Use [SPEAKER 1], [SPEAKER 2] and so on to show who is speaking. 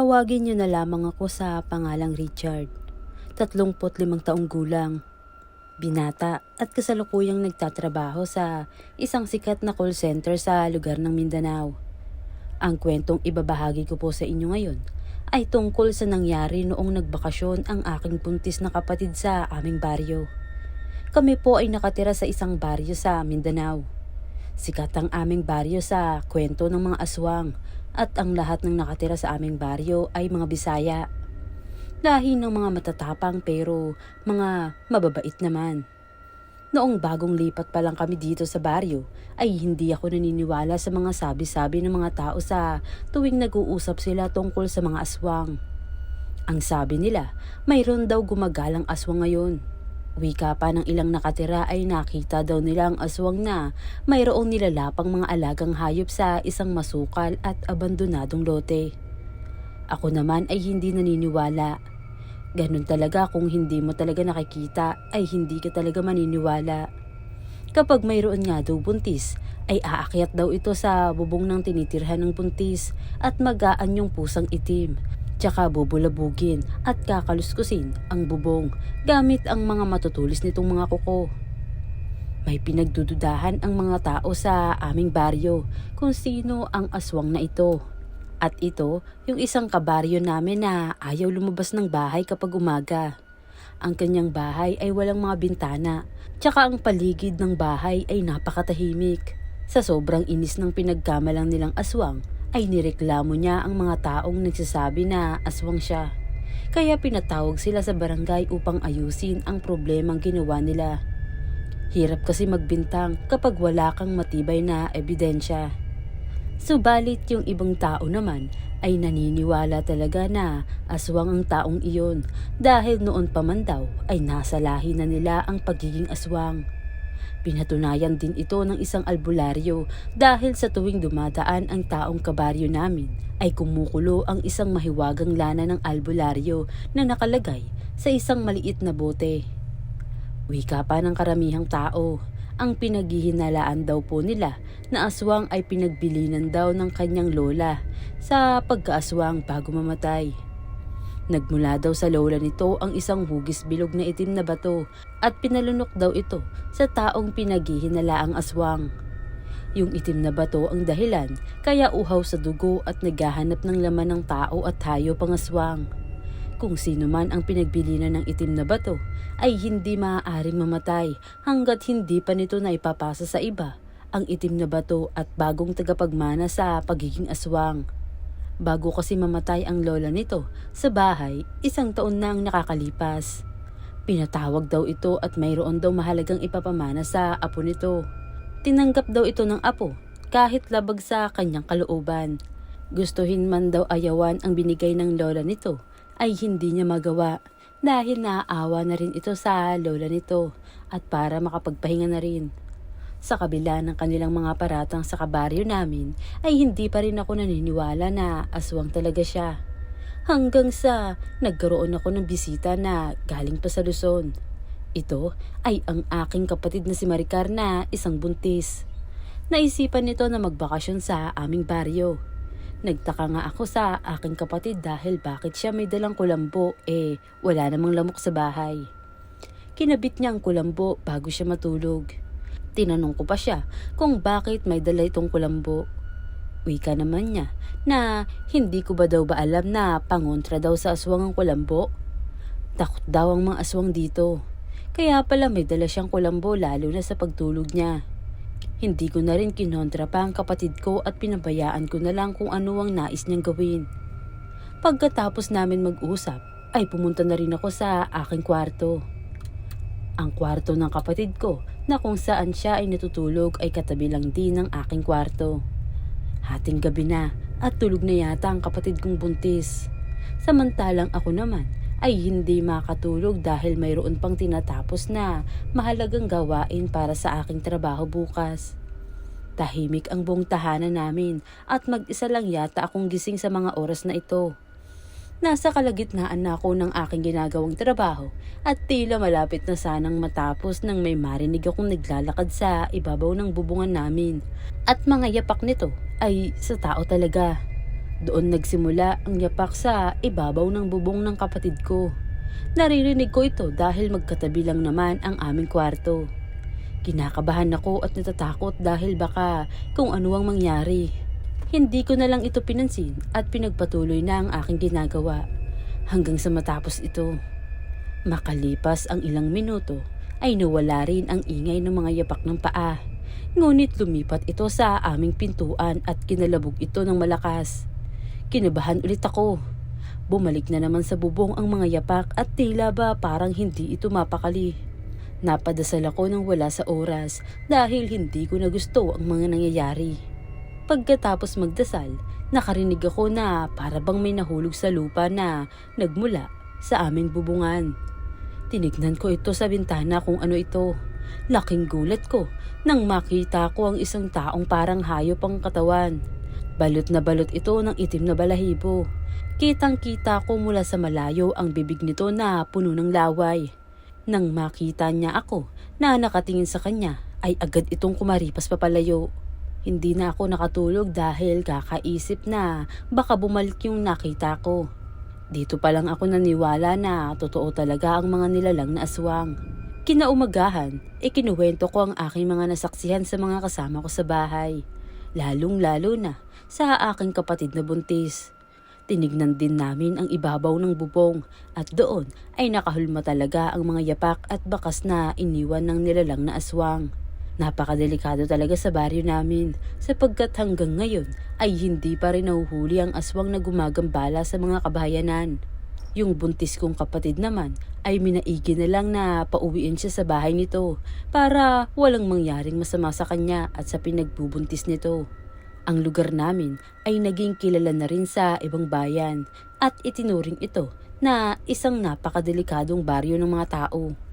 [SPEAKER 1] Tawagin niyo na lamang ako sa pangalang Richard. 35 taong gulang, binata at kasalukuyang nagtatrabaho sa isang sikat na call center sa lugar ng Mindanao. Ang kwentong ibabahagi ko po sa inyo ngayon ay tungkol sa nangyari noong nagbakasyon ang aking buntis na kapatid sa aming baryo. Kami po ay nakatira sa isang baryo sa Mindanao. Sikat ang aming baryo sa kwento ng mga aswang at ang lahat ng nakatira sa aming baryo ay mga Bisaya. Lahi ng mga matatapang pero mga mababait naman. Noong bagong lipat pa lang kami dito sa baryo ay hindi ako naniniwala sa mga sabi-sabi ng mga tao sa tuwing nag-uusap sila tungkol sa mga aswang. Ang sabi nila, mayroon daw gumagalang aswang ngayon. Wika pa ng ilang nakatira ay nakita daw nila ang aswang na mayroong nilalapang mga alagang hayop sa isang masukal at abandonadong lote. Ako naman ay hindi naniniwala. Ganun talaga, kung hindi mo talaga nakikita ay hindi ka talaga maniniwala. Kapag mayroon nga daw buntis, ay aakyat daw ito sa bubong ng tinitirhan ng buntis at magaan yung pusang itim. Tsaka bubulabugin at kakaluskusin ang bubong gamit ang mga matutulis nitong mga kuko. May pinagdududahan ang mga tao sa aming baryo kung sino ang aswang na ito. At ito yung isang kabaryo namin na ayaw lumabas ng bahay kapag umaga. Ang kanyang bahay ay walang mga bintana, tsaka ang paligid ng bahay ay napakatahimik. Sa sobrang inis ng pinagkamalang nilang aswang, ay nireklamo niya ang mga taong nagsasabi na aswang siya. Kaya pinatawag sila sa barangay upang ayusin ang problemang ginawa nila. Hirap kasi magbintang kapag wala kang matibay na ebidensya. Subalit yung ibang tao naman ay naniniwala talaga na aswang ang taong iyon dahil noon pa man daw ay nasa lahi na nila ang pagiging aswang. Pinatunayan din ito ng isang albularyo dahil sa tuwing dumadaan ang taong kabaryo namin ay kumukulo ang isang mahiwagang lana ng albularyo na nakalagay sa isang maliit na bote. Wika pa ng karamihang tao, ang pinaghihinalaan daw po nila na aswang ay pinagbilinan daw ng kanyang lola sa pagkaaswang bago mamatay. Nagmula daw sa lola nito ang isang hugis bilog na itim na bato at pinalunok daw ito sa taong pinaghihinalaang aswang. Yung itim na bato ang dahilan kaya uhaw sa dugo at naghahanap ng laman ng tao at hayop ang aswang. Kung sino man ang pinagbilinan ng itim na bato ay hindi maaaring mamatay hanggat hindi pa nito naipapasa sa iba ang itim na bato at bagong tagapagmana sa pagiging aswang. Bago kasi mamatay ang lola nito sa bahay, 1 taon na ang nakakalipas. Pinatawag daw ito at mayroon daw mahalagang ipapamana sa apo nito. Tinanggap daw ito ng apo kahit labag sa kanyang kalooban. Gustuhin man daw ayawan ang binigay ng lola nito ay hindi niya magawa dahil naaawa na rin ito sa lola nito at para makapagpahinga na rin. Sa kabila ng kanilang mga paratang sa kabaryo namin ay hindi pa rin ako naniniwala na aswang talaga siya. Hanggang sa nagkaroon ako ng bisita na galing pa sa Luzon. Ito ay ang aking kapatid na si Maricar na isang buntis. Naisipan nito na magbakasyon sa aming baryo. Nagtaka nga ako sa aking kapatid dahil bakit siya may dalang kulambo wala namang lamok sa bahay. Kinabit niya ang kulambo bago siya matulog. Tinanong ko pa siya kung bakit may dala itong kulambo. Wika naman niya na hindi ko ba daw ba alam na pangontra daw sa aswang ang kulambo. Takot daw ang mga aswang dito. Kaya pala may dala siyang kulambo lalo na sa pagtulog niya. Hindi ko na rin kinontra pa ang kapatid ko at pinabayaan ko na lang kung ano ang nais niyang gawin. Pagkatapos namin mag-usap ay pumunta na rin ako sa aking kwarto. Ang kwarto ng kapatid ko na kung saan siya ay natutulog ay katabi lang din ng aking kwarto. Hating gabi na at tulog na yata ang kapatid kong buntis. Samantalang ako naman ay hindi makatulog dahil mayroon pang tinatapos na mahalagang gawain para sa aking trabaho bukas. Tahimik ang buong tahanan namin at mag-isa lang yata akong gising sa mga oras na ito. Nasa kalagitnaan na ako ng aking ginagawang trabaho at tila malapit na sanang matapos nang may marinig akong naglalakad sa ibabaw ng bubungan namin. At mga yapak nito ay sa tao talaga. Doon nagsimula ang yapak sa ibabaw ng bubong ng kapatid ko. Naririnig ko ito dahil magkatabi lang naman ang aming kwarto. Kinakabahan ako at natatakot dahil baka kung ano ang mangyari. Hindi ko na lang ito pinansin at pinagpatuloy na ang aking ginagawa hanggang sa matapos ito. Makalipas ang ilang minuto ay nawala rin ang ingay ng mga yapak ng paa. Ngunit lumipat ito sa aming pintuan at kinalabog ito ng malakas. Kinabahan ulit ako. Bumalik na naman sa bubong ang mga yapak at tila ba parang hindi ito mapakali. Napadasal ako ng wala sa oras dahil hindi ko na gusto ang mga nangyayari. Pagkatapos magdasal, nakarinig ako na para bang may nahulog sa lupa na nagmula sa aming bubungan. Tinignan ko ito sa bintana kung ano ito. Laking gulat ko nang makita ko ang isang taong parang hayop ang katawan. Balot na balot ito ng itim na balahibo. Kitang-kita ko mula sa malayo ang bibig nito na puno ng laway. Nang makita niya ako na nakatingin sa kanya, ay agad itong kumaripas papalayo. Hindi na ako nakatulog dahil kakaisip na baka bumalik yung nakita ko. Dito pa lang ako naniwala na totoo talaga ang mga nilalang na aswang. Kinaumagahan, kinuwento ko ang aking mga nasaksihan sa mga kasama ko sa bahay. Lalong-lalo na sa aking kapatid na buntis. Tinignan din namin ang ibabaw ng bubong at doon ay nakahulma talaga ang mga yapak at bakas na iniwan ng nilalang na aswang. Napakadelikado talaga sa baryo namin sapagkat hanggang ngayon ay hindi pa rin nahuhuli ang aswang na gumagambala sa mga kabahayanan. Yung buntis kong kapatid naman ay minaigi na lang na pauwiin siya sa bahay nito para walang mangyaring masama sa kanya at sa pinagbubuntis nito. Ang lugar namin ay naging kilala na rin sa ibang bayan at itinuring ito na isang napakadelikadong baryo ng mga tao.